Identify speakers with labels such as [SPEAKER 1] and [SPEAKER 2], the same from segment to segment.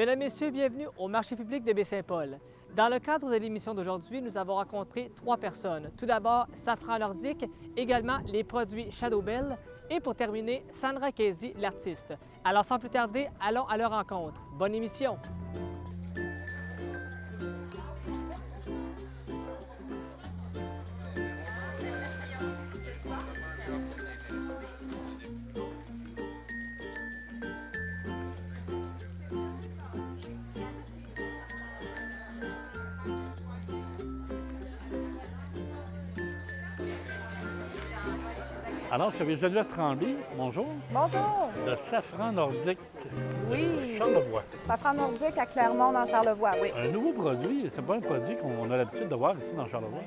[SPEAKER 1] Mesdames, Messieurs, bienvenue au marché public de Baie-Saint-Paul. Dans le cadre de l'émission d'aujourd'hui, nous avons rencontré 3 personnes. Tout d'abord, Safran Nordique, également les produits Shadow Bell et pour terminer, Sandra Casey, l'artiste. Alors sans plus tarder, allons à leur rencontre. Bonne émission!
[SPEAKER 2] Alors, je suis Geneviève Tremblay, bonjour,
[SPEAKER 3] Bonjour.
[SPEAKER 2] de Safran Nordique
[SPEAKER 3] Oui.
[SPEAKER 2] Charlevoix.
[SPEAKER 3] Safran Nordique à Clermont, dans Charlevoix, oui.
[SPEAKER 2] Un nouveau produit, c'est pas un produit qu'on a l'habitude de voir ici dans Charlevoix.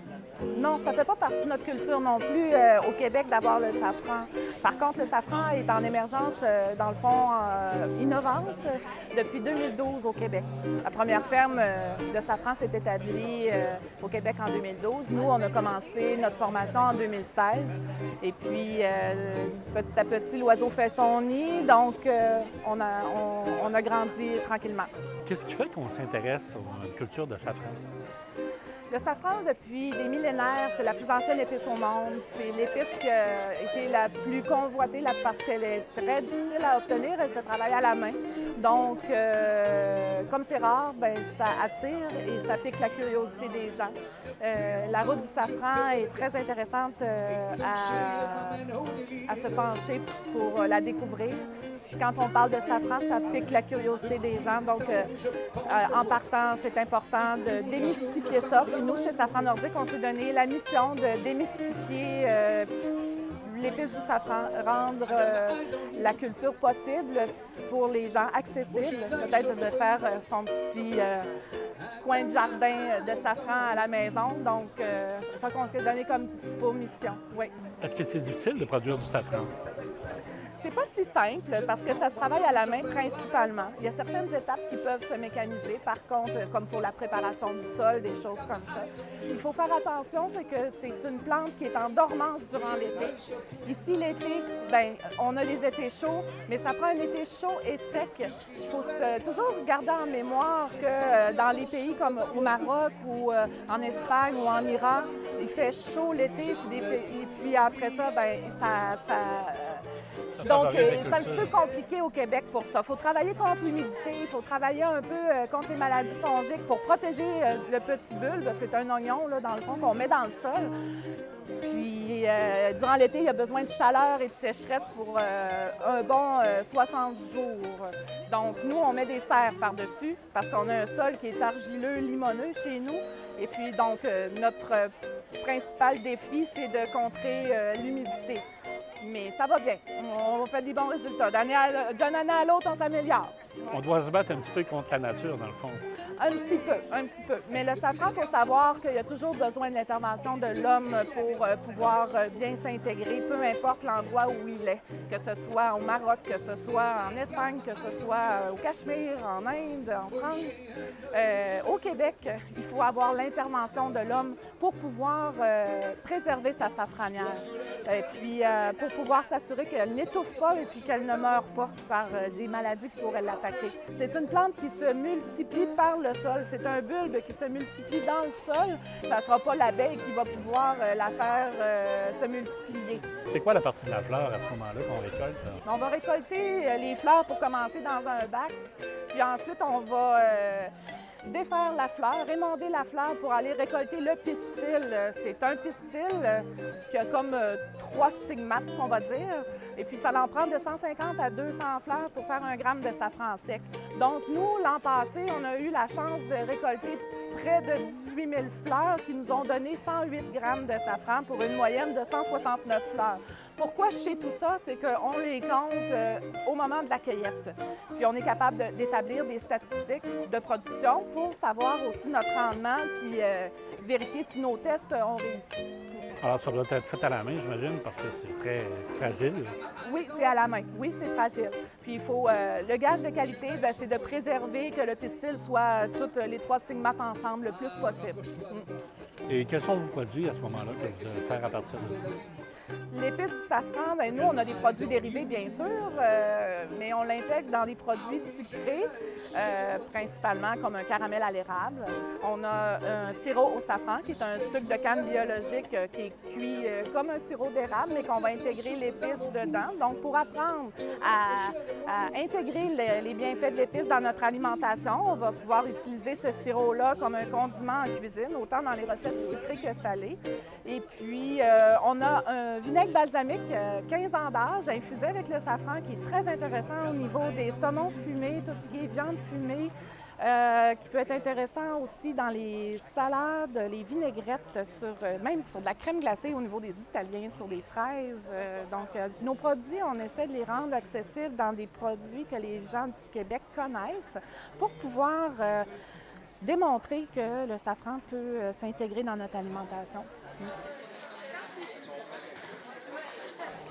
[SPEAKER 3] Non, ça ne fait pas partie de notre culture non plus au Québec d'avoir le safran. Par contre, le safran est en émergence, dans le fond, innovante depuis 2012 au Québec. La première ferme de safran s'est établie au Québec en 2012. Nous, on a commencé notre formation en 2016. Et puis, petit à petit, l'oiseau fait son nid, donc on a grandi tranquillement.
[SPEAKER 2] Qu'est-ce qui fait qu'on s'intéresse à la culture de safran?
[SPEAKER 3] Le safran, depuis des millénaires, c'est la plus ancienne épice au monde. C'est l'épice qui a été la plus convoitée parce qu'elle est très difficile à obtenir. Elle se travaille à la main. Donc, comme c'est rare, bien, ça attire et ça pique la curiosité des gens. La route du safran est très intéressante à se pencher pour la découvrir. Puis quand on parle de safran, ça pique la curiosité des gens. Donc, en partant, c'est important de démystifier ça. Puis nous, chez Safran Nordique, on s'est donné la mission de démystifier l'épice du safran, rendre la culture possible pour les gens, accessible. Peut-être de faire son petit coin de jardin de safran à la maison. Donc, c'est ça qu'on s'est donné comme pour mission, oui.
[SPEAKER 2] Est-ce que c'est difficile de produire du safran?
[SPEAKER 3] C'est pas si simple parce que ça se travaille à la main principalement. Il y a certaines étapes qui peuvent se mécaniser. Par contre, comme pour la préparation du sol, des choses comme ça. Il faut faire attention, c'est que c'est une plante qui est en dormance durant l'été. Ici, l'été, bien, on a les étés chauds, mais ça prend un été chaud et sec. Il faut toujours garder en mémoire que dans les pays comme au Maroc ou en Espagne ou en Iran, il fait chaud l'été, et puis après ça, bien, donc, c'est un petit peu compliqué au Québec pour ça. Il faut travailler contre l'humidité, il faut travailler un peu contre les maladies fongiques pour protéger le petit bulbe. C'est un oignon, là, dans le fond, qu'on met dans le sol. Puis, durant l'été, il y a besoin de chaleur et de sécheresse pour un bon 60 jours. Donc, nous, on met des serres par-dessus parce qu'on a un sol qui est argileux, limoneux chez nous. Et puis, donc, notre principal défi, c'est de contrer l'humidité. Mais ça va bien. On fait des bons résultats. D'une année à l'autre, on s'améliore.
[SPEAKER 2] On doit se battre un petit peu contre la nature, dans le fond.
[SPEAKER 3] Un petit peu. Mais le safran, il faut savoir qu'il y a toujours besoin de l'intervention de l'homme pour pouvoir bien s'intégrer, peu importe l'endroit où il est, que ce soit au Maroc, que ce soit en Espagne, que ce soit au Cachemire, en Inde, en France. Au Québec, il faut avoir l'intervention de l'homme pour pouvoir préserver sa safranière. Et puis, pour pouvoir s'assurer qu'elle n'étouffe pas et puis qu'elle ne meure pas par des maladies qui pourraient l'attaquer. C'est une plante qui se multiplie par le sol. C'est un bulbe qui se multiplie dans le sol. Ça ne sera pas l'abeille qui va pouvoir la faire se multiplier.
[SPEAKER 2] C'est quoi la partie de la fleur à ce moment-là qu'on récolte?
[SPEAKER 3] On va récolter les fleurs pour commencer dans un bac. Puis ensuite, on va défaire la fleur, émonder la fleur pour aller récolter le pistil. C'est un pistil qui a comme 3 stigmates, on va dire. Et puis, ça en prend de 150 à 200 fleurs pour faire 1 gramme de safran sec. Donc, nous, l'an passé, on a eu la chance de récolter près de 18 000 fleurs qui nous ont donné 108 grammes de safran pour une moyenne de 169 fleurs. Pourquoi je sais tout ça? C'est qu'on les compte au moment de la cueillette. Puis on est capable d'établir des statistiques de production pour savoir aussi notre rendement puis vérifier si nos tests ont réussi.
[SPEAKER 2] Alors, ça doit être fait à la main, j'imagine, parce que c'est très fragile.
[SPEAKER 3] Oui, c'est à la main. Oui, c'est fragile. Puis il faut... le gage de qualité, bien, c'est de préserver que le pistil soit tous les 3 stigmates ensemble le plus possible.
[SPEAKER 2] Et quels sont vos produits à ce moment-là que vous allez faire à partir de ça?
[SPEAKER 3] L'épice du safran, bien, nous, on a des produits dérivés, bien sûr, mais on l'intègre dans des produits sucrés, principalement comme un caramel à l'érable. On a un sirop au safran, qui est un sucre de canne biologique qui est cuit comme un sirop d'érable, mais qu'on va intégrer l'épice dedans. Donc, pour apprendre à intégrer les bienfaits de l'épice dans notre alimentation, on va pouvoir utiliser ce sirop-là comme un condiment en cuisine, autant dans les recettes sucrées que salées. Et puis, on a un vinaigre balsamique, 15 ans d'âge, infusé avec le safran, qui est très intéressant au niveau des saumons fumés, tout ce qui est viande fumée, qui peut être intéressant aussi dans les salades, les vinaigrettes, même sur de la crème glacée au niveau des Italiens, sur des fraises. Donc, nos produits, on essaie de les rendre accessibles dans des produits que les gens du Québec connaissent pour pouvoir démontrer que le safran peut s'intégrer dans notre alimentation.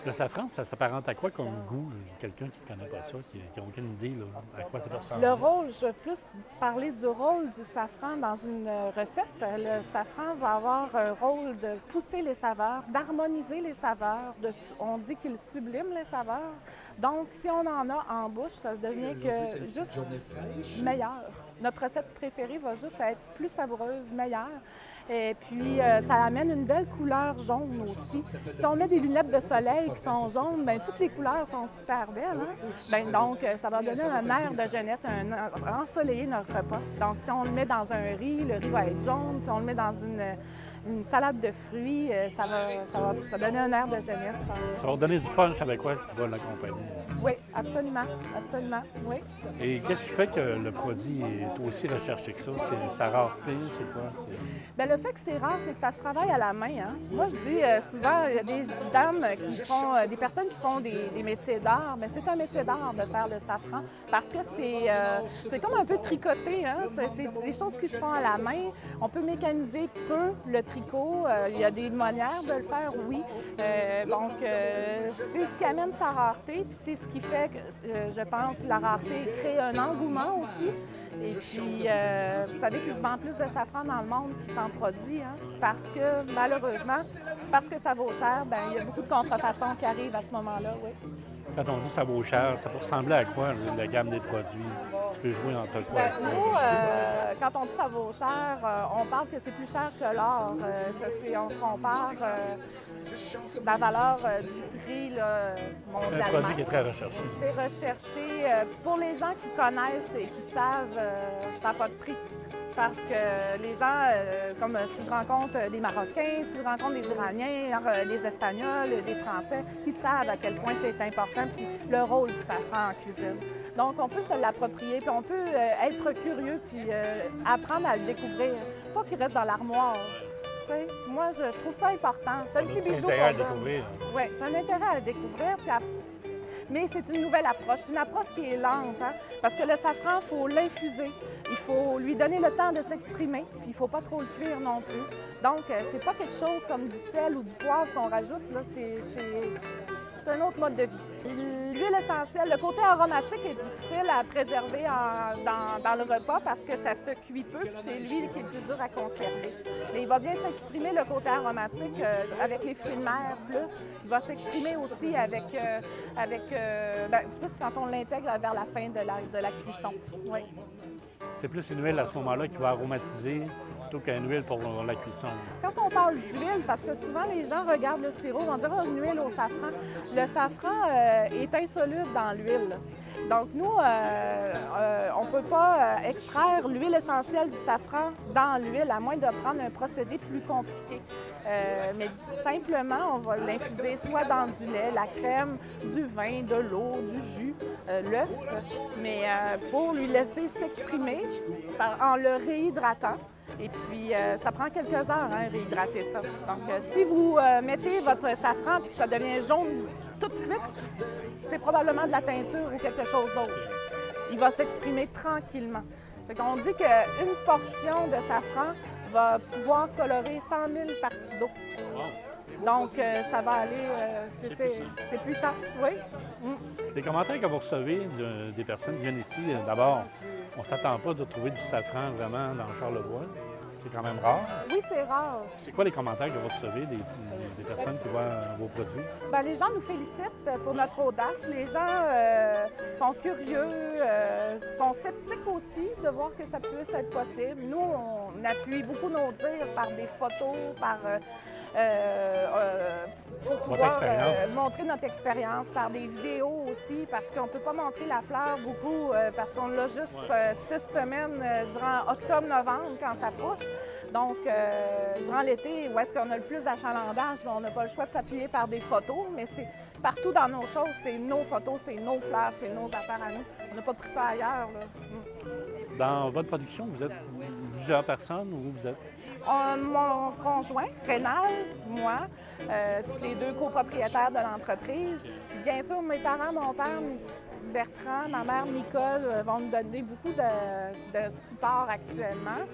[SPEAKER 2] Le safran, ça s'apparente à quoi comme goût? Quelqu'un qui ne connaît pas ça, qui n'a aucune idée là, à quoi ça peut ressembler?
[SPEAKER 3] Le rôle, je veux plus parler du rôle du safran dans une recette. Le safran va avoir un rôle de pousser les saveurs, d'harmoniser les saveurs. On dit qu'il sublime les saveurs. Donc, si on en a en bouche, ça devient que juste meilleur. Notre recette préférée va juste être plus savoureuse, meilleure. Et puis, ça amène une belle couleur jaune aussi. Si on met des lunettes de soleil qui sont jaunes, bien, toutes les couleurs sont super belles. Hein? Bien, donc, ça va donner un air de jeunesse, ensoleiller notre repas. Donc, si on le met dans un riz, le riz va être jaune. Si on le met dans une salade de fruits, ça va donner un air de jeunesse.
[SPEAKER 2] Ça va donner du punch avec quoi qui va l'accompagner?
[SPEAKER 3] Oui, absolument, absolument, oui.
[SPEAKER 2] Et qu'est-ce qui fait que le produit est aussi recherché que ça? C'est sa rareté, c'est quoi?
[SPEAKER 3] Bien, le fait que c'est rare, c'est que ça se travaille à la main. Hein? Moi, je dis souvent, il y a des dames qui font, des personnes qui font des métiers d'art, mais c'est un métier d'art de faire le safran parce que c'est comme un peu tricoté. Hein? C'est des choses qui se font à la main. On peut mécaniser peu le tricot. Il y a des manières de le faire, oui. Donc, c'est ce qui amène sa rareté, puis c'est ce qui fait que, je pense, la rareté crée un engouement aussi. Et puis, vous savez qu'il se vend plus de safran dans le monde qui s'en produit, hein? Parce que, malheureusement, parce que ça vaut cher, bien, il y a beaucoup de contrefaçons qui arrivent à ce moment-là, oui.
[SPEAKER 2] Quand on dit ça vaut cher, ça peut ressembler à quoi, la gamme des produits? Tu peux jouer entre quoi?
[SPEAKER 3] Bien, nous, quand on dit ça vaut cher, on parle que c'est plus cher que l'or. On se compare la valeur du prix là, mondialement.
[SPEAKER 2] Un produit qui est très recherché.
[SPEAKER 3] C'est recherché. Pour les gens qui connaissent et qui savent, ça n'a pas de prix. Parce que les gens, comme si je rencontre des Marocains, si je rencontre des Iraniens, des Espagnols, des Français, ils savent à quel point c'est important, puis le rôle du safran en cuisine. Donc, on peut se l'approprier, puis on peut être curieux, puis apprendre à le découvrir. Pas qu'il reste dans l'armoire. T'sais, moi, je trouve ça important. C'est un petit bijou qu'on
[SPEAKER 2] intérêt à
[SPEAKER 3] donne.
[SPEAKER 2] découvrir.
[SPEAKER 3] Oui, c'est un intérêt à le découvrir, puis mais c'est une nouvelle approche. C'est une approche qui est lente, hein? Parce que le safran, il faut l'infuser. Il faut lui donner le temps de s'exprimer, puis il ne faut pas trop le cuire non plus. Donc, c'est pas quelque chose comme du sel ou du poivre qu'on rajoute, là. C'est un autre mode de vie. L'huile essentielle, le côté aromatique est difficile à préserver dans le repas parce que ça se cuit peu, puis c'est l'huile qui est le plus dur à conserver. Mais il va bien s'exprimer le côté aromatique avec les fruits de mer plus. Il va s'exprimer aussi avec plus quand on l'intègre vers la fin de la cuisson. Oui.
[SPEAKER 2] C'est plus une huile à ce moment-là qui va aromatiser plutôt qu'une huile pour la cuisson.
[SPEAKER 3] Quand on parle d'huile, parce que souvent les gens regardent le sirop, vont dire une huile au safran. Le safran est insoluble dans l'huile. Donc nous, on ne peut pas extraire l'huile essentielle du safran dans l'huile, à moins de prendre un procédé plus compliqué. Mais simplement, on va l'infuser soit dans du lait, la crème, du vin, de l'eau, du jus, l'œuf, mais pour lui laisser s'exprimer en le réhydratant. Et puis, ça prend quelques heures, hein, réhydrater ça. Donc, si vous mettez votre safran et que ça devient jaune tout de suite, c'est probablement de la teinture ou quelque chose d'autre. Il va s'exprimer tranquillement. Fait qu'on dit qu'une portion de safran va pouvoir colorer 100 000 parties d'eau. Donc, ça va aller... c'est puissant, oui.
[SPEAKER 2] Les commentaires que vous recevez des personnes qui viennent ici, d'abord, on ne s'attend pas de trouver du safran vraiment dans Charlevoix. C'est quand même rare.
[SPEAKER 3] Oui, c'est rare.
[SPEAKER 2] C'est quoi les commentaires que vous recevez des personnes qui voient vos produits?
[SPEAKER 3] Bien, les gens nous félicitent pour notre audace. Les gens sont curieux, sont sceptiques aussi de voir que ça puisse être possible. Nous, on appuie beaucoup nos dires par des photos, pour pouvoir montrer notre expérience, par des vidéos aussi, parce qu'on ne peut pas montrer la fleur beaucoup, parce qu'on l'a juste 6 semaines durant octobre-novembre quand ça pousse. Donc, durant l'été, où est-ce qu'on a le plus d'achalandage, on n'a pas le choix de s'appuyer par des photos, mais c'est partout dans nos choses, c'est nos photos, c'est nos fleurs, c'est nos affaires à nous. On n'a pas pris ça ailleurs, là.
[SPEAKER 2] Dans votre production, vous êtes plusieurs personnes ou vous êtes...
[SPEAKER 3] Mon conjoint, Rénal, moi, tous les deux copropriétaires de l'entreprise. Puis bien sûr, mes parents, mon père, Bertrand, ma mère, Nicole, vont nous donner beaucoup de support actuellement.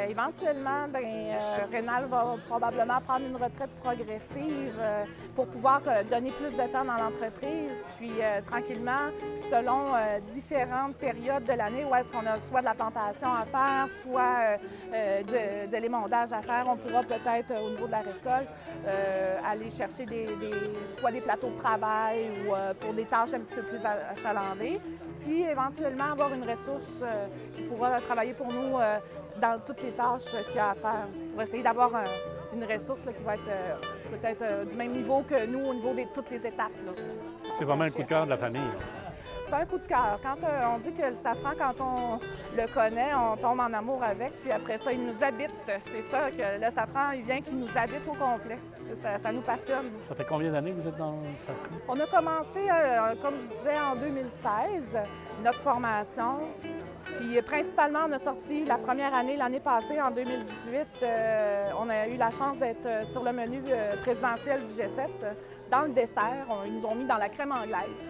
[SPEAKER 3] Éventuellement, Rénal va probablement prendre une retraite progressive pour pouvoir donner plus de temps dans l'entreprise. Puis tranquillement, selon différentes périodes de l'année où est-ce qu'on a soit de la plantation à faire, soit de l'émondage à faire, on pourra peut-être, au niveau de la récolte, aller chercher soit des plateaux de travail ou pour des tâches un petit peu plus achalandées. Puis éventuellement avoir une ressource qui pourra travailler pour nous dans toutes les tâches qu'il y a à faire, pour essayer d'avoir une ressource là, qui va être peut-être du même niveau que nous au niveau de toutes les étapes.
[SPEAKER 2] C'est vraiment un coup de cœur de la famille.
[SPEAKER 3] C'est un coup de cœur. Quand on dit que le safran, quand on le connaît, on tombe en amour avec, puis après ça, il nous habite. C'est ça, que le safran, il vient qu'il nous habite au complet. Ça nous passionne.
[SPEAKER 2] Ça fait combien d'années que vous êtes dans le safran?
[SPEAKER 3] On a commencé, comme je disais, en 2016, notre formation. Puis principalement, on a sorti la première année, l'année passée, en 2018. On a eu la chance d'être sur le menu présidentiel du G7. Dans le dessert, ils nous ont mis dans la crème anglaise.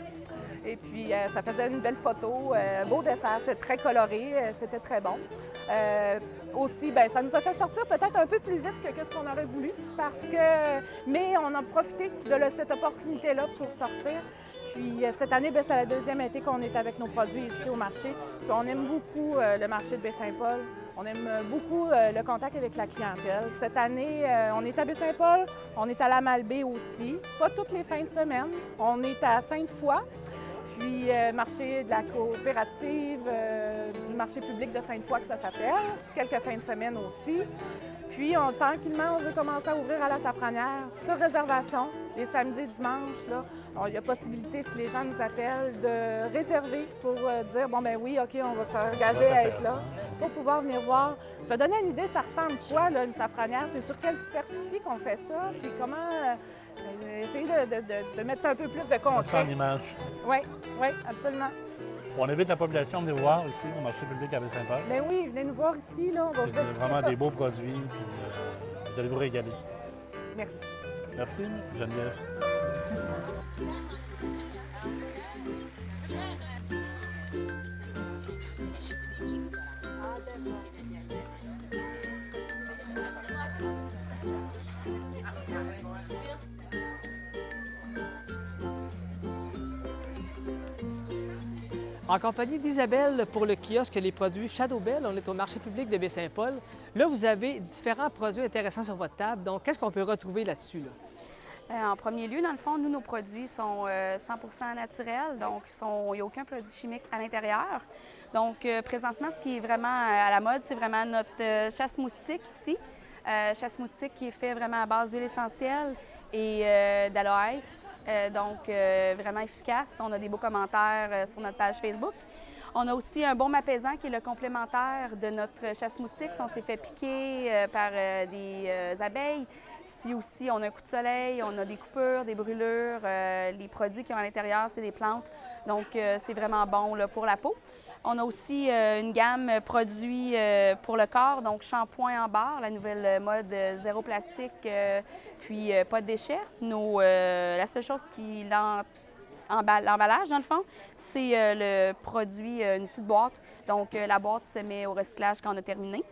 [SPEAKER 3] Et puis, ça faisait une belle photo, beau dessert, c'était très coloré, c'était très bon. Aussi, bien, ça nous a fait sortir peut-être un peu plus vite que ce qu'on aurait voulu, mais on a profité de cette opportunité-là pour sortir. Puis cette année, bien, c'est la deuxième été qu'on est avec nos produits ici au marché. Puis on aime beaucoup le marché de Baie-Saint-Paul. On aime beaucoup le contact avec la clientèle. Cette année, on est à Baie-Saint-Paul, on est à la Malbaie aussi. Pas toutes les fins de semaine. On est à Sainte-Foy. Puis marché de la coopérative, du marché public de Sainte-Foy que ça s'appelle, quelques fins de semaine aussi. Puis tranquillement, on veut commencer à ouvrir à la Safranière, sur réservation, les samedis et dimanches. Là. Il y a possibilité, si les gens nous appellent, de réserver pour dire, bon ben oui, OK, on va s'engager à être là, pour pouvoir venir voir. Se donner une idée, ça ressemble quoi, là, une safranière? C'est sur quelle superficie qu'on fait ça? Puis comment... essayer de mettre un peu plus de concret.
[SPEAKER 2] Ça en image.
[SPEAKER 3] Oui, oui, absolument.
[SPEAKER 2] On invite la population à venir voir ici, au marché public à Baie-Saint-Paul.
[SPEAKER 3] Bien oui, venez nous voir ici, là, on va vous expliquer
[SPEAKER 2] vraiment
[SPEAKER 3] ça.
[SPEAKER 2] des beaux produits, puis vous allez vous régaler.
[SPEAKER 3] Merci.
[SPEAKER 2] Merci, Geneviève.
[SPEAKER 1] En compagnie d'Isabelle pour le kiosque Les produits Shadow Belle, on est au marché public de Baie-Saint-Paul. Là, vous avez différents produits intéressants sur votre table. Donc, qu'est-ce qu'on peut retrouver là-dessus?
[SPEAKER 4] En premier lieu, dans le fond, nous, nos produits sont 100% naturels, donc il n'y a aucun produit chimique à l'intérieur. Donc, présentement, ce qui est vraiment à la mode, c'est vraiment notre chasse moustique ici. Chasse moustique qui est fait vraiment à base d'huile essentielle et d'aloès. Donc, vraiment efficace. On a des beaux commentaires sur notre page Facebook. On a aussi un baume apaisant qui est le complémentaire de notre chasse moustique. Si on s'est fait piquer par des abeilles. Ici aussi, on a un coup de soleil, on a des coupures, des brûlures. Les produits qui ont à l'intérieur, c'est des plantes. Donc, c'est vraiment bon là, pour la peau. On a aussi une gamme produits pour le corps, donc shampoing en barre, la nouvelle mode zéro plastique, puis pas de déchets. La seule chose qui l'emballage, dans le fond, c'est le produit, une petite boîte. Donc, la boîte se met au recyclage quand on a terminé.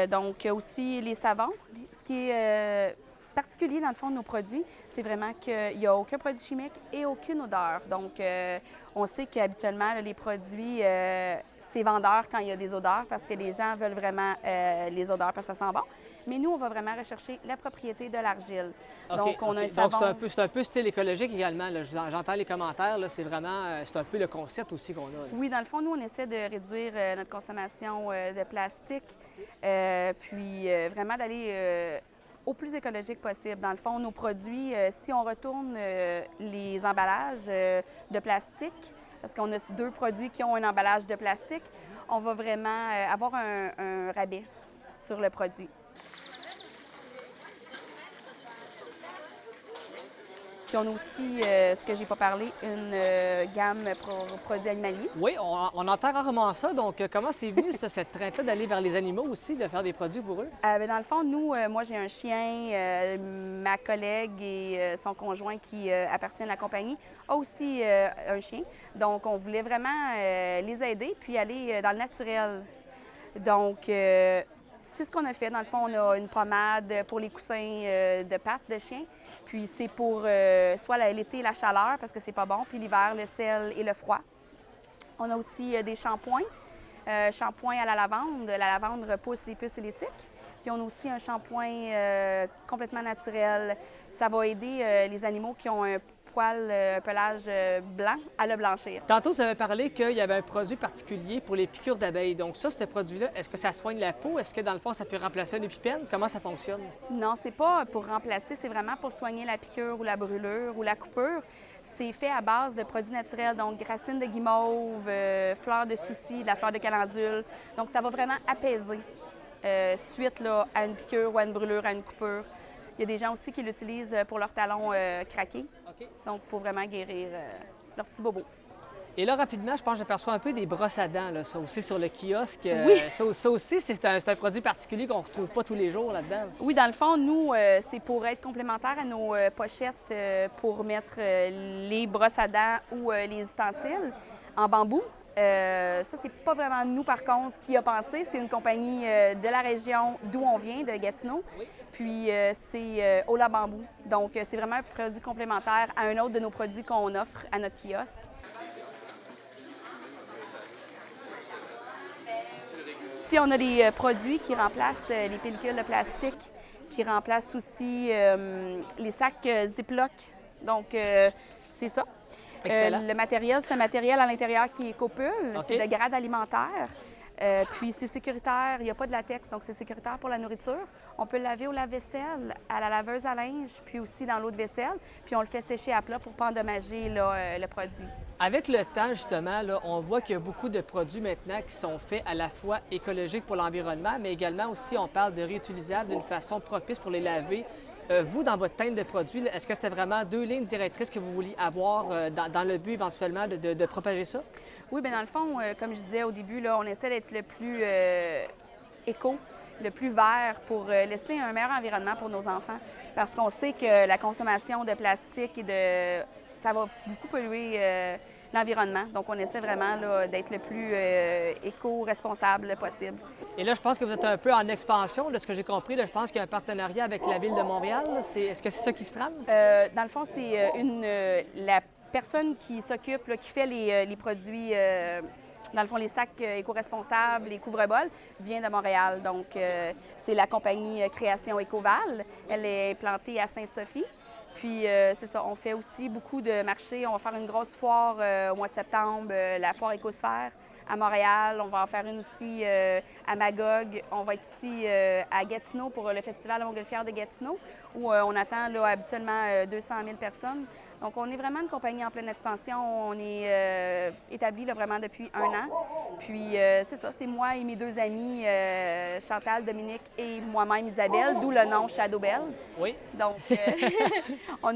[SPEAKER 4] Donc, aussi les savons. Ce qui est particulier, dans le fond, de nos produits, c'est vraiment qu'il n'y a aucun produit chimique et aucune odeur. Donc, on sait qu'habituellement, les produits, c'est vendeur quand il y a des odeurs parce que les gens veulent vraiment les odeurs parce que ça sent bon. Mais nous, on va vraiment rechercher la propriété de l'argile. Donc, on a un savon...
[SPEAKER 1] Donc, c'est un peu style écologique également. Là. J'entends les commentaires. Là, c'est vraiment... c'est un peu le concept aussi qu'on a. Là.
[SPEAKER 4] Oui, dans le fond, nous, on essaie de réduire notre consommation de plastique, puis vraiment d'aller au plus écologique possible. Dans le fond, nos produits, si on retourne les emballages de plastique, parce qu'on a 2 produits qui ont un emballage de plastique, on va vraiment avoir un rabais sur le produit. Puis on a aussi, ce que j'ai pas parlé, une gamme pour produits animaliers.
[SPEAKER 1] Oui, on entend rarement ça. Donc, comment c'est venu, ça, cette crainte-là d'aller vers les animaux aussi, de faire des produits pour eux?
[SPEAKER 4] Bien, dans le fond, nous, moi, j'ai un chien. Ma collègue et son conjoint qui appartient à la compagnie a aussi un chien. Donc, on voulait vraiment les aider puis aller dans le naturel. Donc, c'est ce qu'on a fait. Dans le fond, on a une pommade pour les coussins de pattes de chien. Puis c'est pour soit l'été, la chaleur, parce que c'est pas bon, puis l'hiver, le sel et le froid. On a aussi des shampoings. Shampoing à la lavande. La lavande repousse les puces et les tiques. Puis on a aussi un shampoing complètement naturel. Ça va aider les animaux qui ont un poil, un pelage blanc à le blanchir.
[SPEAKER 1] Tantôt, vous avez parlé qu'il y avait un produit particulier pour les piqûres d'abeilles. Donc ça, ce produit-là, est-ce que ça soigne la peau? Est-ce que dans le fond, ça peut remplacer un épipène? Comment ça fonctionne?
[SPEAKER 4] Non, c'est pas pour remplacer, c'est vraiment pour soigner la piqûre ou la brûlure ou la coupure. C'est fait à base de produits naturels, donc racines de guimauve, fleurs de souci, de la fleur de calendule. Donc ça va vraiment apaiser suite là, à une piqûre ou à une brûlure, à une coupure. Il y a des gens aussi qui l'utilisent pour leurs talons craqués, donc pour vraiment guérir leurs petits bobos.
[SPEAKER 1] Et là, rapidement, je pense que j'aperçois un peu des brosses à dents, là, ça aussi sur le kiosque.
[SPEAKER 4] Oui.
[SPEAKER 1] Ça aussi, c'est un produit particulier qu'on ne retrouve pas tous les jours là-dedans.
[SPEAKER 4] Oui, dans le fond, nous, c'est pour être complémentaire à nos pochettes pour mettre les brosses à dents ou les ustensiles en bambou. Ça, c'est pas vraiment nous, par contre, qui a pensé. C'est une compagnie de la région d'où on vient, de Gatineau. Oui. Puis, c'est Ola Bambou. Donc, c'est vraiment un produit complémentaire à un autre de nos produits qu'on offre à notre kiosque. Ici, on a des produits qui remplacent les pellicules de plastique, qui remplacent aussi les sacs Ziploc. Donc, c'est ça. Le matériel, c'est un matériel à l'intérieur qui est copule. C'est de grade alimentaire. Puis c'est sécuritaire, il n'y a pas de latex, donc c'est sécuritaire pour la nourriture. On peut le laver au lave-vaisselle, à la laveuse à linge, puis aussi dans l'eau de vaisselle. Puis on le fait sécher à plat pour ne pas endommager là, le produit.
[SPEAKER 1] Avec le temps, justement, là, on voit qu'il y a beaucoup de produits maintenant qui sont faits à la fois écologiques pour l'environnement, mais également aussi, on parle de réutilisables d'une façon propice pour les laver. Vous, dans votre teinte de produits, est-ce que c'était vraiment 2 lignes directrices que vous vouliez avoir dans le but éventuellement de propager ça?
[SPEAKER 4] Oui, bien dans le fond, comme je disais au début, là, on essaie d'être le plus éco, le plus vert pour laisser un meilleur environnement pour nos enfants. Parce qu'on sait que la consommation de plastique ça va beaucoup polluer l'environnement. Donc, on essaie vraiment d'être le plus éco-responsable possible.
[SPEAKER 1] Et là, je pense que vous êtes un peu en expansion, de ce que j'ai compris. Là, je pense qu'il y a un partenariat avec la Ville de Montréal. Est-ce que c'est ça qui se trame?
[SPEAKER 4] Dans le fond, c'est la personne qui s'occupe, qui fait les produits, dans le fond, les sacs éco-responsables, les couvre-bols, vient de Montréal. Donc, c'est la compagnie Création Écoval. Elle est implantée à Sainte-Sophie. Puis, c'est ça, on fait aussi beaucoup de marchés. On va faire une grosse foire au mois de septembre, la foire Écosphère à Montréal. On va en faire une aussi à Magog. On va être ici à Gatineau pour le festival Montgolfière de Gatineau, où on attend là, habituellement 200 000 personnes. Donc, on est vraiment une compagnie en pleine expansion. On est établi là, vraiment depuis 1 an. Puis, c'est ça, c'est moi et mes 2 amis, Chantal, Dominique et moi-même, Isabelle, d'où le nom Shadow Belle.
[SPEAKER 1] Oui.
[SPEAKER 4] Donc, on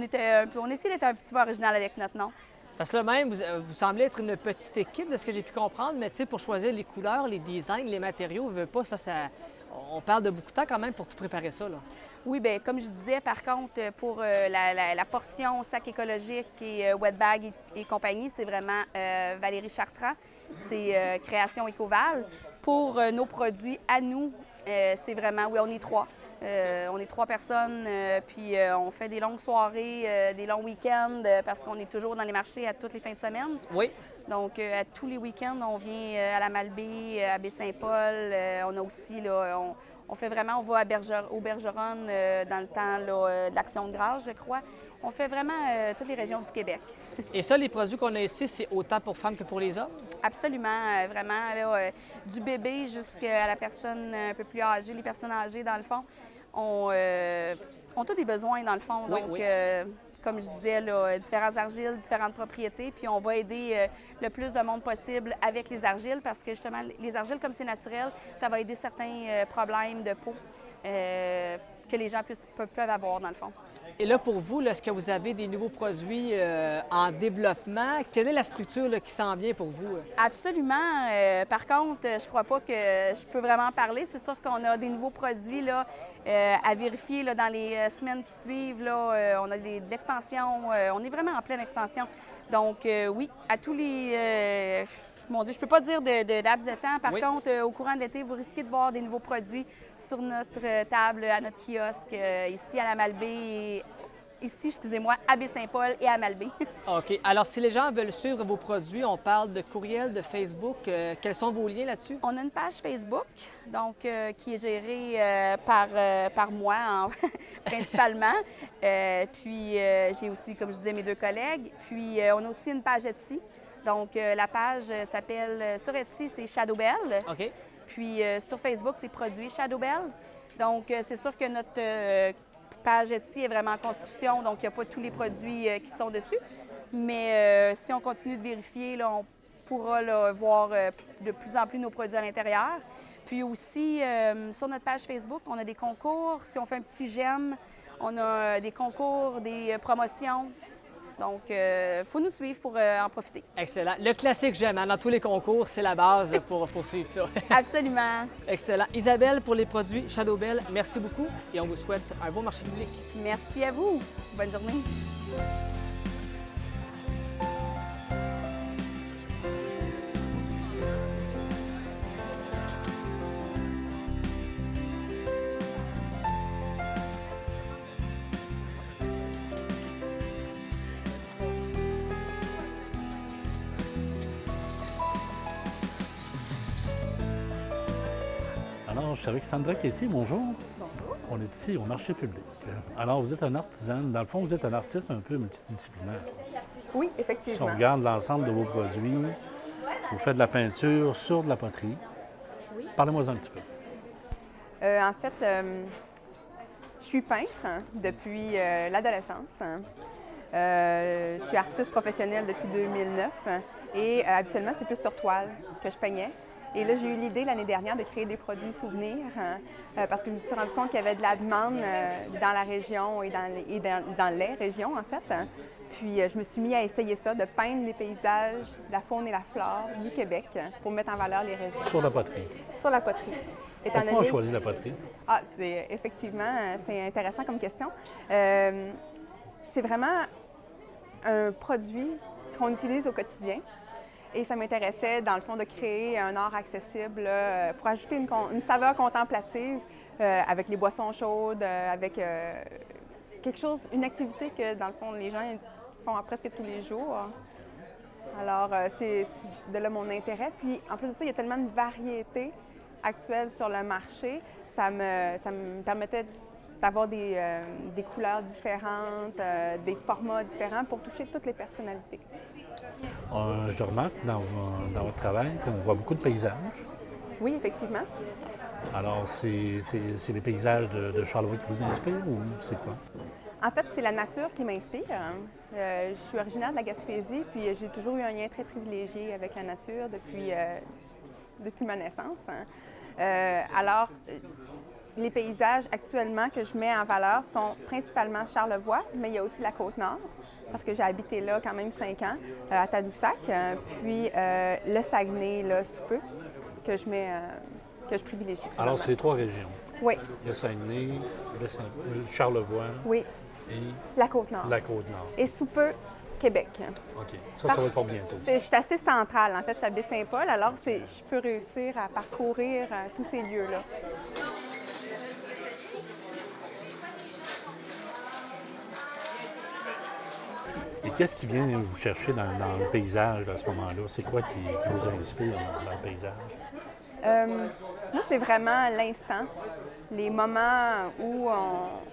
[SPEAKER 4] essaie d'être un petit peu original avec notre nom.
[SPEAKER 1] Parce que là même, vous semblez être une petite équipe, de ce que j'ai pu comprendre, mais tu sais, pour choisir les couleurs, les designs, les matériaux, veut pas, on parle de beaucoup de temps quand même pour tout préparer ça, là.
[SPEAKER 4] Oui, bien, comme je disais, par contre, pour la portion sac écologique et wet bag et compagnie, c'est vraiment Valérie Chartrand, c'est Création Écoval. Pour nos produits, à nous, c'est vraiment, oui, on est 3. On est 3 personnes, puis on fait des longues soirées, des longs week-ends, parce qu'on est toujours dans les marchés à toutes les fins de semaine.
[SPEAKER 1] Oui.
[SPEAKER 4] Donc, à tous les week-ends, on vient à la Malbaie, à Baie-Saint-Paul. On a aussi, là, on fait vraiment, on va au Bergeron dans le temps là, de l'Action de grâce, je crois. On fait vraiment toutes les régions du Québec.
[SPEAKER 1] Et ça, les produits qu'on a ici, c'est autant pour femmes que pour les hommes?
[SPEAKER 4] Absolument, vraiment, là, du bébé jusqu'à la personne un peu plus âgée. Les personnes âgées, dans le fond, ont tous des besoins, dans le fond.
[SPEAKER 1] Oui,
[SPEAKER 4] Donc,
[SPEAKER 1] oui.
[SPEAKER 4] comme je disais, là, différentes argiles, différentes propriétés. Puis on va aider le plus de monde possible avec les argiles parce que justement, les argiles, comme c'est naturel, ça va aider certains problèmes de peau que les gens peuvent avoir, dans le fond.
[SPEAKER 1] Et là, pour vous, là, est-ce que vous avez des nouveaux produits en développement? Quelle est la structure là, qui s'en vient pour vous?
[SPEAKER 4] Absolument. Par contre, je crois pas que je peux vraiment parler. C'est sûr qu'on a des nouveaux produits là, à vérifier là, dans les semaines qui suivent. Là, on a de l'expansion. On est vraiment en pleine expansion. Donc, oui, à tous les... mon Dieu, je peux pas dire de laps de temps. Par contre, au courant de l'été, vous risquez de voir des nouveaux produits sur notre table, à notre kiosque, ici à la Malbaie, ici, excusez-moi, à Baie-Saint-Paul et à Malbaie.
[SPEAKER 1] OK. Alors, si les gens veulent suivre vos produits, on parle de courriel, de Facebook. Quels sont vos liens là-dessus?
[SPEAKER 4] On a une page Facebook, donc qui est gérée par moi, principalement. Puis, j'ai aussi, comme je disais, mes deux collègues. Puis, on a aussi une page Etsy. Donc, la page s'appelle, sur Etsy, c'est Shadowbell.
[SPEAKER 1] OK.
[SPEAKER 4] Puis, sur Facebook, c'est Produits Shadowbell. Donc, c'est sûr que notre page Etsy est vraiment en construction, donc il n'y a pas tous les produits qui sont dessus. Mais si on continue de vérifier, là, on pourra là, voir de plus en plus nos produits à l'intérieur. Puis aussi, sur notre page Facebook, on a des concours. Si on fait un petit j'aime, on a des concours, des promotions. Donc, il faut nous suivre pour en profiter.
[SPEAKER 1] Excellent. Le classique j'aime, hein? Dans tous les concours, c'est la base pour suivre ça.
[SPEAKER 4] Absolument.
[SPEAKER 1] Excellent. Isabelle, pour les produits Shadowbell, merci beaucoup et on vous souhaite un beau marché public.
[SPEAKER 4] Merci à vous. Bonne journée.
[SPEAKER 2] Alors, je suis avec Sandra Kessy. Bonjour. Bonjour. On est ici au marché public. Alors, vous êtes un artisan. Dans le fond, vous êtes un artiste un peu multidisciplinaire.
[SPEAKER 5] Oui,
[SPEAKER 2] Si
[SPEAKER 5] effectivement.
[SPEAKER 2] on regarde l'ensemble de vos produits, vous faites de la peinture sur de la poterie.
[SPEAKER 5] Oui.
[SPEAKER 2] Parlez-moi un petit peu.
[SPEAKER 5] En fait, je suis peintre depuis l'adolescence. Je suis artiste professionnelle depuis 2009 et habituellement, c'est plus sur toile que je peignais. Et là, j'ai eu l'idée l'année dernière de créer des produits souvenirs parce que je me suis rendu compte qu'il y avait de la demande dans la région et dans les régions, en fait. Puis, je me suis mis à essayer ça, de peindre les paysages, la faune et la flore du Québec pour mettre en valeur les régions.
[SPEAKER 2] Sur la poterie.
[SPEAKER 5] Sur la poterie. Étant
[SPEAKER 2] Pourquoi on
[SPEAKER 5] donné-
[SPEAKER 2] choisit la poterie?
[SPEAKER 5] Ah, c'est effectivement, c'est intéressant comme question. C'est vraiment un produit qu'on utilise au quotidien. Et ça m'intéressait, dans le fond, de créer un art accessible là, pour ajouter une saveur contemplative avec les boissons chaudes, avec quelque chose, une activité que, dans le fond, les gens font presque tous les jours. Alors, c'est de là mon intérêt. Puis, en plus de ça, il y a tellement de variétés actuelles sur le marché. Ça me permettait d'avoir des couleurs différentes, des formats différents pour toucher toutes les personnalités.
[SPEAKER 2] Je remarque dans votre travail qu'on voit beaucoup de paysages.
[SPEAKER 5] Oui, effectivement.
[SPEAKER 2] Alors, c'est les paysages de Charlevoix qui vous inspirent ou c'est quoi?
[SPEAKER 5] En fait, c'est la nature qui m'inspire. Je suis originaire de la Gaspésie, puis j'ai toujours eu un lien très privilégié avec la nature depuis ma naissance. Alors, les paysages actuellement que je mets en valeur sont principalement Charlevoix, mais il y a aussi la Côte-Nord, parce que j'ai habité là quand même 5 ans, à Tadoussac, puis le Saguenay, là, sous peu, que je privilégie.
[SPEAKER 2] Alors, c'est les 3 régions.
[SPEAKER 5] Oui,
[SPEAKER 2] Le Saguenay, le Charlevoix
[SPEAKER 5] oui,
[SPEAKER 2] et
[SPEAKER 5] la Côte-Nord.
[SPEAKER 2] la Côte-Nord.
[SPEAKER 5] Et sous peu, Québec.
[SPEAKER 2] OK. Ça va être pour bientôt.
[SPEAKER 5] Je suis assez centrale, en fait, je suis à Baie-Saint-Paul, alors je peux réussir à parcourir tous ces lieux-là.
[SPEAKER 2] Et qu'est-ce qui vient vous chercher dans le paysage à ce moment-là? C'est quoi qui vous inspire dans le paysage?
[SPEAKER 5] Moi, c'est vraiment l'instant, les moments où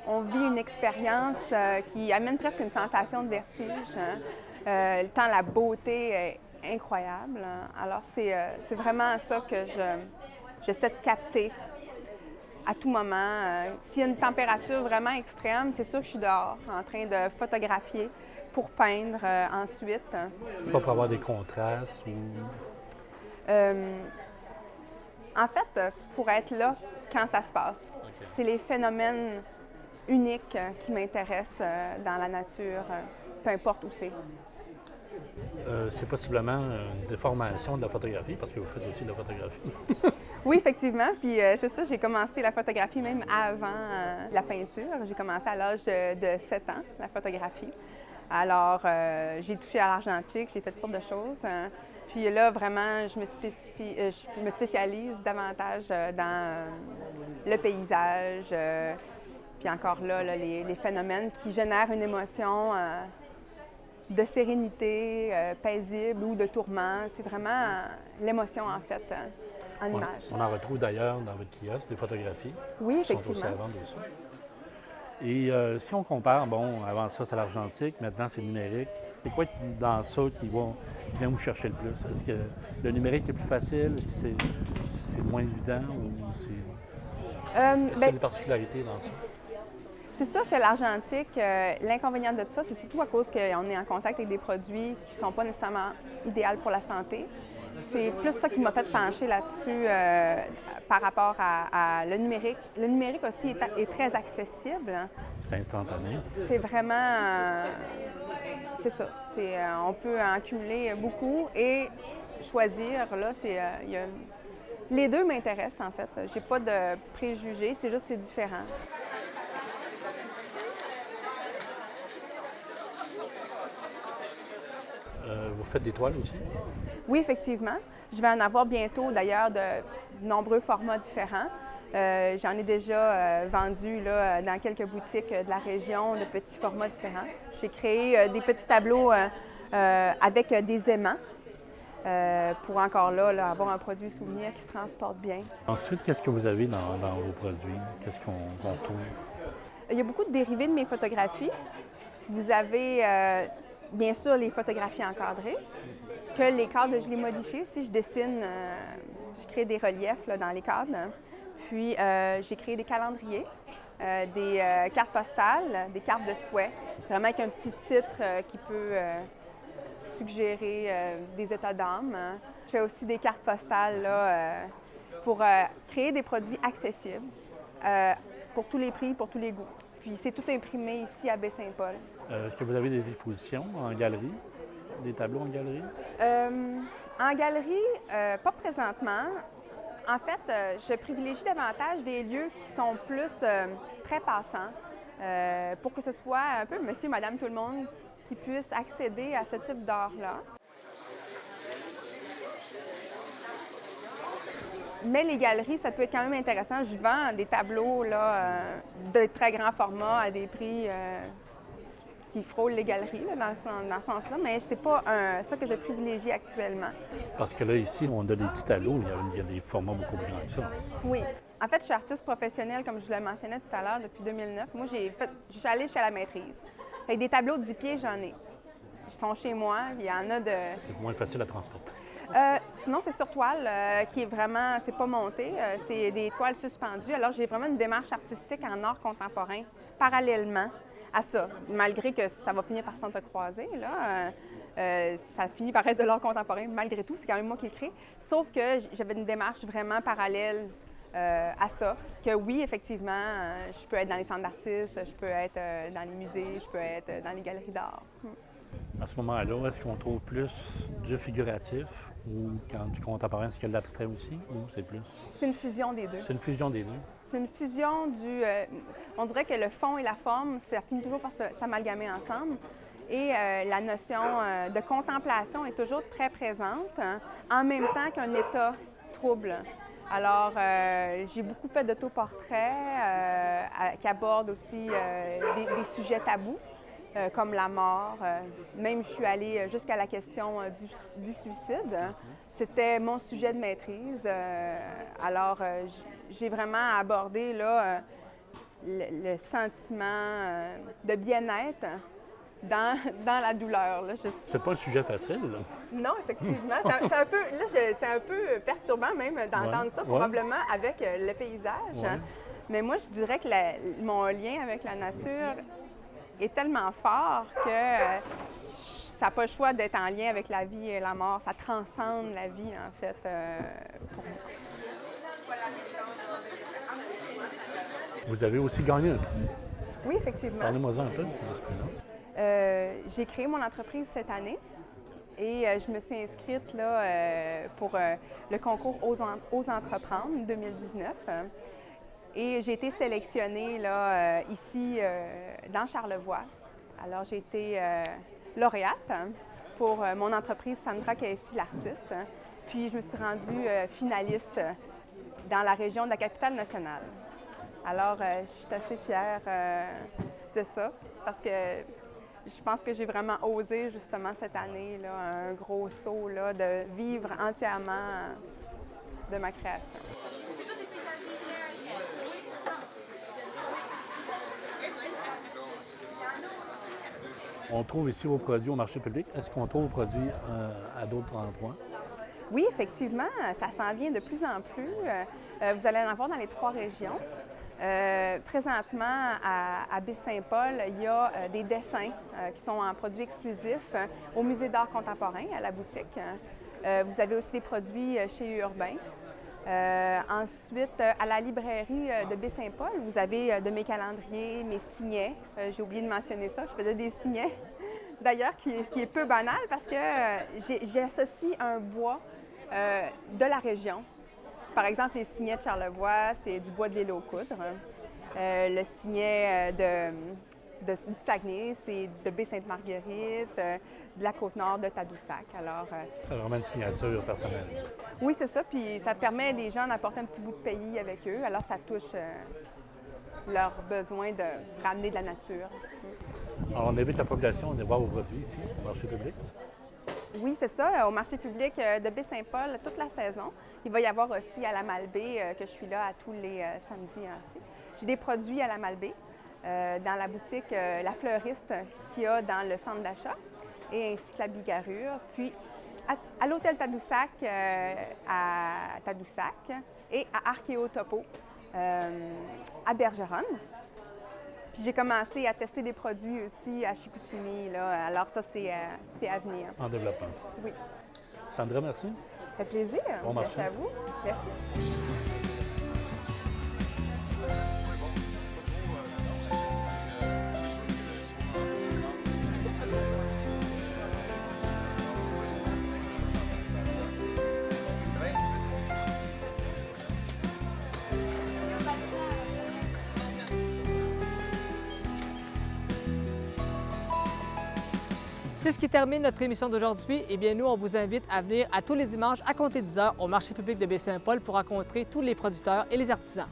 [SPEAKER 5] on vit une expérience qui amène presque une sensation de vertige. Tant la beauté est incroyable. Alors, c'est vraiment ça que j'essaie de capter à tout moment. S'il y a une température vraiment extrême, c'est sûr que je suis dehors en train de photographier pour peindre ensuite.
[SPEAKER 2] Soit pour avoir des contrastes ou...
[SPEAKER 5] En fait, pour être là quand ça se passe.
[SPEAKER 2] Okay.
[SPEAKER 5] C'est les phénomènes uniques qui m'intéressent dans la nature, peu importe où c'est.
[SPEAKER 2] C'est possiblement une déformation de la photographie, parce que vous faites aussi de la photographie.
[SPEAKER 5] Oui, effectivement. Puis c'est ça, j'ai commencé la photographie même avant la peinture. J'ai commencé à l'âge de 7 ans, la photographie. Alors, j'ai touché à l'argentique, j'ai fait toutes sortes de choses. Puis là, vraiment, je me spécialise davantage dans le paysage. Puis encore là, les phénomènes qui génèrent une émotion de sérénité, paisible ou de tourment. C'est vraiment l'émotion, en fait, en image.
[SPEAKER 2] On en retrouve d'ailleurs dans votre kiosque, des photographies.
[SPEAKER 5] Oui,
[SPEAKER 2] effectivement. Qui sont aussi à vendre aussi. Et si on compare, bon, avant ça, c'est l'argentique, maintenant, c'est le numérique. C'est quoi dans ça qui vient vous chercher le plus? Est-ce que le numérique est plus facile? Est-ce que c'est moins évident? Ou est-ce qu'il y a des particularités dans ça?
[SPEAKER 5] C'est sûr que l'argentique, l'inconvénient de tout ça, c'est surtout à cause qu'on est en contact avec des produits qui ne sont pas nécessairement idéaux pour la santé. C'est plus ça qui m'a fait pencher là-dessus par rapport à le numérique. Le numérique aussi est très accessible.
[SPEAKER 2] C'est instantané.
[SPEAKER 5] C'est vraiment... c'est ça. On peut en cumuler beaucoup et choisir, là, les deux m'intéressent, en fait. J'ai pas de préjugés, c'est juste c'est différent.
[SPEAKER 2] Vous faites des toiles aussi?
[SPEAKER 5] Oui, effectivement. Je vais en avoir bientôt, d'ailleurs, de nombreux formats différents. J'en ai déjà vendu là, dans quelques boutiques de la région de petits formats différents. J'ai créé des petits tableaux avec des aimants pour encore là, avoir un produit souvenir qui se transporte bien.
[SPEAKER 2] Ensuite, qu'est-ce que vous avez dans vos produits? Qu'est-ce qu'on trouve?
[SPEAKER 5] Il y a beaucoup de dérivés de mes photographies. Vous avez bien sûr les photographies encadrées, que les cadres, je les modifie aussi. Je dessine, je crée des reliefs là, dans les cadres. Puis, j'ai créé des calendriers, des cartes postales, des cartes de souhait, vraiment avec un petit titre qui peut suggérer des états d'âme. Je fais aussi des cartes postales là, pour créer des produits accessibles pour tous les prix, pour tous les goûts. Puis, c'est tout imprimé ici à Baie-Saint-Paul.
[SPEAKER 2] Est-ce que vous avez des expositions en galerie, des tableaux en galerie?
[SPEAKER 5] En galerie, pas présentement. En fait, je privilégie davantage des lieux qui sont plus très passants pour que ce soit un peu monsieur, madame, tout le monde qui puisse accéder à ce type d'art-là. Mais les galeries, ça peut être quand même intéressant. Je vends des tableaux là, de très grand format à des prix qui frôlent les galeries là, dans ce sens-là, mais c'est pas ça que je privilégie actuellement.
[SPEAKER 2] Parce que là, ici, on a des petits tableaux, il y a des formats beaucoup plus grands que ça.
[SPEAKER 5] Oui. En fait, je suis artiste professionnelle, comme je le mentionnais tout à l'heure, depuis 2009. Moi, je suis allée jusqu'à la maîtrise. Fait que des tableaux de 10 pieds, j'en ai. Ils sont chez moi, il y en a de...
[SPEAKER 2] C'est moins facile à transporter.
[SPEAKER 5] Sinon, c'est sur toile, qui est vraiment... C'est pas monté, c'est des toiles suspendues. Alors, j'ai vraiment une démarche artistique en art contemporain, parallèlement à ça. Malgré que ça va finir par s'entrecroiser, là, ça finit par être de l'art contemporain. Malgré tout, c'est quand même moi qui le crée. Sauf que j'avais une démarche vraiment parallèle à ça. Que oui, effectivement, je peux être dans les centres d'artistes, je peux être dans les musées, je peux être dans les galeries d'art.
[SPEAKER 2] À ce moment-là, est-ce qu'on trouve plus du figuratif ou quand du contemporain, est-ce qu'il y a de l'abstrait aussi ou c'est plus?
[SPEAKER 5] C'est une fusion des deux.
[SPEAKER 2] C'est une fusion des deux?
[SPEAKER 5] C'est une fusion du... on dirait que le fond et la forme, ça finit toujours par s'amalgamer ensemble. Et la notion de contemplation est toujours très présente, hein, en même temps qu'un état trouble. Alors, j'ai beaucoup fait d'autoportraits qui abordent aussi des sujets tabous. comme la mort. Même je suis allée jusqu'à la question du suicide. C'était mon sujet de maîtrise. Alors, j'ai vraiment abordé là, le sentiment de bien-être dans la douleur. Là.
[SPEAKER 2] C'est pas un sujet facile, là.
[SPEAKER 5] Non, effectivement. C'est un peu perturbant même d'entendre ça, probablement avec le paysage.
[SPEAKER 2] Ouais.
[SPEAKER 5] Mais moi, je dirais que mon lien avec la nature est tellement fort que ça n'a pas le choix d'être en lien avec la vie et la mort. Ça transcende la vie, en fait, pour moi.
[SPEAKER 2] Vous avez aussi gagné un prix.
[SPEAKER 5] Oui, effectivement.
[SPEAKER 2] Parlez-moi-en un peu de ce prix-là.
[SPEAKER 5] J'ai créé mon entreprise cette année et je me suis inscrite là, pour le concours Ose entreprendre 2019. Et j'ai été sélectionnée là, ici dans Charlevoix. Alors, j'ai été lauréate pour mon entreprise Sandra Casey, l'artiste. Puis, je me suis rendue finaliste dans la région de la Capitale-Nationale. Alors, je suis assez fière de ça parce que je pense que j'ai vraiment osé justement cette année, là, un gros saut là, de vivre entièrement de ma création.
[SPEAKER 2] On trouve ici vos produits au marché public. Est-ce qu'on trouve vos produits à d'autres endroits?
[SPEAKER 5] Oui, effectivement, ça s'en vient de plus en plus. Vous allez en avoir dans les 3 régions. Présentement, à Baie-Saint-Paul, il y a des dessins qui sont en produits exclusifs au Musée d'art contemporain, à la boutique. Vous avez aussi des produits chez Urbain. Ensuite, à la librairie de Baie-Saint-Paul, vous avez de mes calendriers, mes signets. J'ai oublié de mentionner ça, je faisais des signets, d'ailleurs, qui est peu banal parce que j'associe un bois de la région. Par exemple, les signets de Charlevoix, c'est du bois de l'île aux Coudres. Le signet du Saguenay, c'est de Baie-Sainte-Marguerite, de la Côte-Nord, de Tadoussac. Alors,
[SPEAKER 2] C'est vraiment une signature personnelle.
[SPEAKER 5] oui, c'est ça. Puis ça permet des gens d'apporter un petit bout de pays avec eux. Alors, ça touche leur besoin de ramener de la nature.
[SPEAKER 2] Alors, on invite la population à venir voir vos produits ici, au marché public.
[SPEAKER 5] Oui, c'est ça. Au marché public de Baie-Saint-Paul, toute la saison. Il va y avoir aussi à la Malbaie, que je suis là à tous les samedis aussi. J'ai des produits à la Malbaie, dans la boutique La Fleuriste qu'il y a dans le centre d'achat, et ainsi que la Bigarure. Puis à l'hôtel Tadoussac, à Tadoussac, et à Archéo Topo, à Bergeronne. Puis j'ai commencé à tester des produits aussi à Chicoutimi, là. Alors ça, c'est à venir.
[SPEAKER 2] En développement.
[SPEAKER 5] Oui.
[SPEAKER 2] Sandra, merci.
[SPEAKER 5] Ça fait plaisir.
[SPEAKER 2] Bon marché.
[SPEAKER 5] Merci à vous. Merci.
[SPEAKER 1] C'est ce qui termine notre émission d'aujourd'hui. Eh bien, nous, on vous invite à venir à tous les dimanches à compter 10 heures au marché public de Baie-Saint-Paul pour rencontrer tous les producteurs et les artisans.